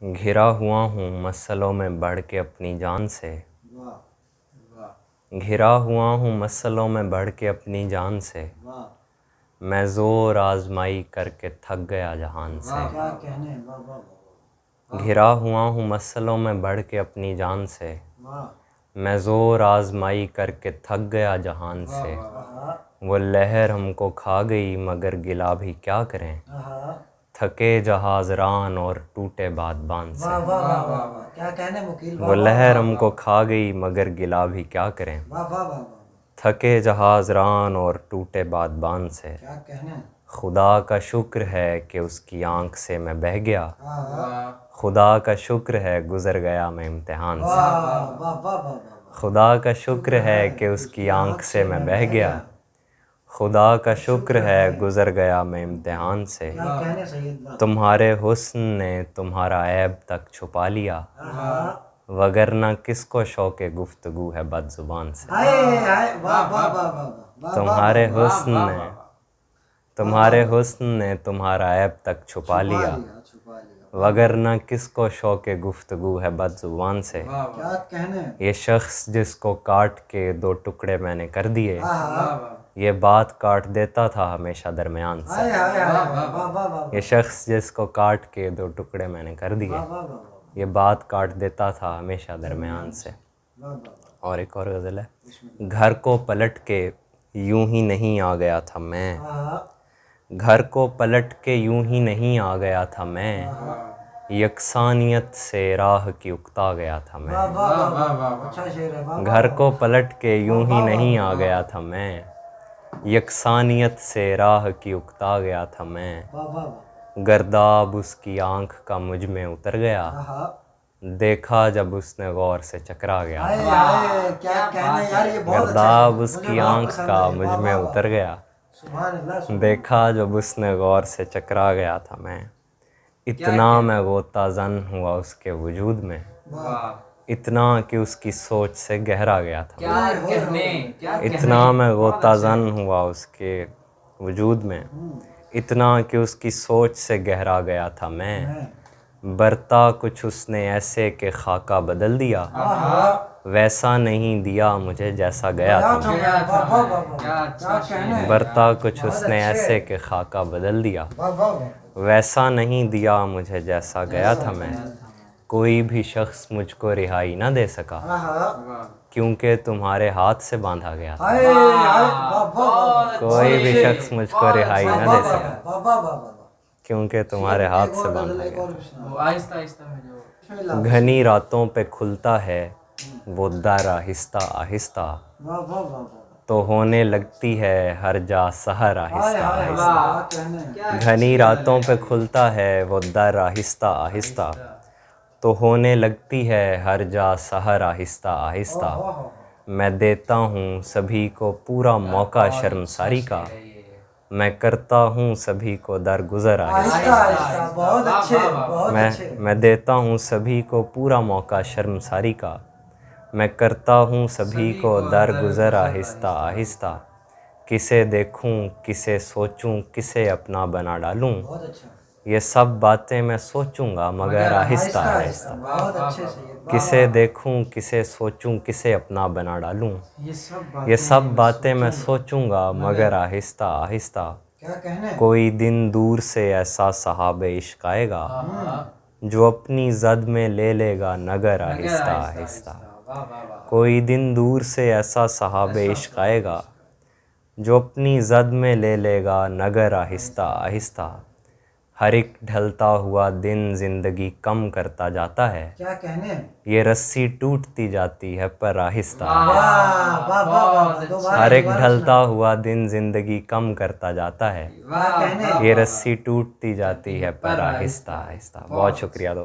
گھرا ہوا ہوں مسئلوں میں بڑھ کے اپنی جان سے، گھرا ہوا ہوں مسئلوں میں بڑھ کے اپنی جان سے، میں زور آزمائی کر کے تھک گیا جہان سے، گھرا ہوا ہوں مسئلوں میں بڑھ کے اپنی جان سے، میں زور آزمائی کر کے تھک گیا جہان سے، وہ لہر ہم کو کھا گئی مگر گلا بھی کیا کریں، تھکے جہاز ران اور ٹوٹے بادبان سے، وہ لہر ہم کو کھا گئی مگر گلا بھی کیا کریں، تھکے جہاز ران اور ٹوٹے بادبان سے، خدا کا شکر ہے کہ اس کی آنکھ سے میں بہہ گیا، خدا کا شکر ہے گزر گیا میں امتحان سے، خدا کا شکر ہے کہ اس کی آنکھ سے میں بہہ گیا، خدا کا شکر ہے گزر گیا میں امتحان سے، تمہارے حسن نے تمہارا عیب تک چھپا لیا، وگرنہ کس کو شوق گفتگو ہے بد زبان سے، تمہارے حسن نے تمہارا عیب تک چھپا لیا، وگرنہ کس کو شوق گفتگو ہے بد زبان سے، یہ شخص جس کو کاٹ کے دو ٹکڑے میں نے کر دیے، یہ بات کاٹ دیتا تھا ہمیشہ درمیان سے، یہ شخص جس کو کاٹ کے دو ٹکڑے میں نے کر دیے، یہ بات کاٹ دیتا تھا ہمیشہ درمیان سے۔ اور ایک اور غزل ہے، گھر کو پلٹ کے یوں ہی نہیں آ گیا تھا میں، گھر کو پلٹ کے یوں ہی نہیں آ گیا تھا میں، یکسانیت سے راہ کی اکتا گیا تھا میں، گھر کو پلٹ کے یوں ہی نہیں آ گیا تھا میں، یکسانیت سے راہ کی اکتا گیا تھا میں، گرداب اس کی آنکھ کا مجھ میں اتر گیا، دیکھا جب اس نے غور سے چکرا گیا تھا، گرداب اس کی آنکھ کا مجھ میں اتر گیا، دیکھا جب اس نے غور سے چکرا گیا تھا میں، اتنا میں غوطہ زن ہوا اس کے وجود میں، اتنا کہ اس کی سوچ سے گہرا گیا تھا، اتنا میں غوطہ زن ہوا اس کے وجود میں، اتنا کہ اس کی سوچ سے گہرا گیا تھا میں، برتا کچھ اس نے ایسے کہ خاکہ بدل دیا، ویسا نہیں دیا مجھے جیسا گیا تھا میں، برتا کچھ اس نے ایسے کہ خاکہ بدل دیا، ویسا نہیں دیا مجھے جیسا گیا تھا میں، کوئی بھی شخص مجھ کو رہائی نہ دے سکا، کیونکہ تمہارے ہاتھ سے باندھا گیا تھا، کوئی بھی شخص مجھ کو رہائی نہ دے سکا، کیونکہ تمہارے ہاتھ سے باندھا گیا تھا، گھنی راتوں پہ کھلتا ہے وہ در آہستہ آہستہ، تو ہونے لگتی ہے ہر جا سحر آہستہ آہستہ، گھنی راتوں پہ کھلتا ہے وہ در آہستہ آہستہ، تو ہونے لگتی ہے ہر جا سحر آہستہ آہستہ، میں دیتا ہوں سبھی کو پورا موقع شرمساری کا، میں کرتا ہوں سبھی کو درگزر آہستہ آہستہ، میں دیتا ہوں سبھی کو پورا موقع شرمساری کا، میں کرتا ہوں سبھی کو درگزر آہستہ آہستہ، کسے دیکھوں کسے سوچوں کسے اپنا بنا ڈالوں، یہ سب باتیں میں سوچوں گا مگر آہستہ آہستہ، کسے دیکھوں کسے سوچوں کسے اپنا بنا ڈالوں، یہ سب باتیں میں سوچوں گا مگر آہستہ آہستہ، کوئی دن دور سے ایسا صحاب عشق آئے گا، جو اپنی زد میں لے لے گا نگر آہستہ آہستہ، کوئی دن دور سے ایسا صحاب عشق آئے گا، جو اپنی زد میں لے لے گا نگر آہستہ آہستہ، ہر ایک ڈھلتا ہوا دن زندگی کم کرتا جاتا ہے، یہ رسی ٹوٹتی جاتی ہے پر آہستہ آہستہ، ہر ایک ڈھلتا ہوا دن زندگی کم کرتا جاتا ہے، یہ رسی ٹوٹتی جاتی ہے پر آہستہ آہستہ۔ بہت شکریہ دوست۔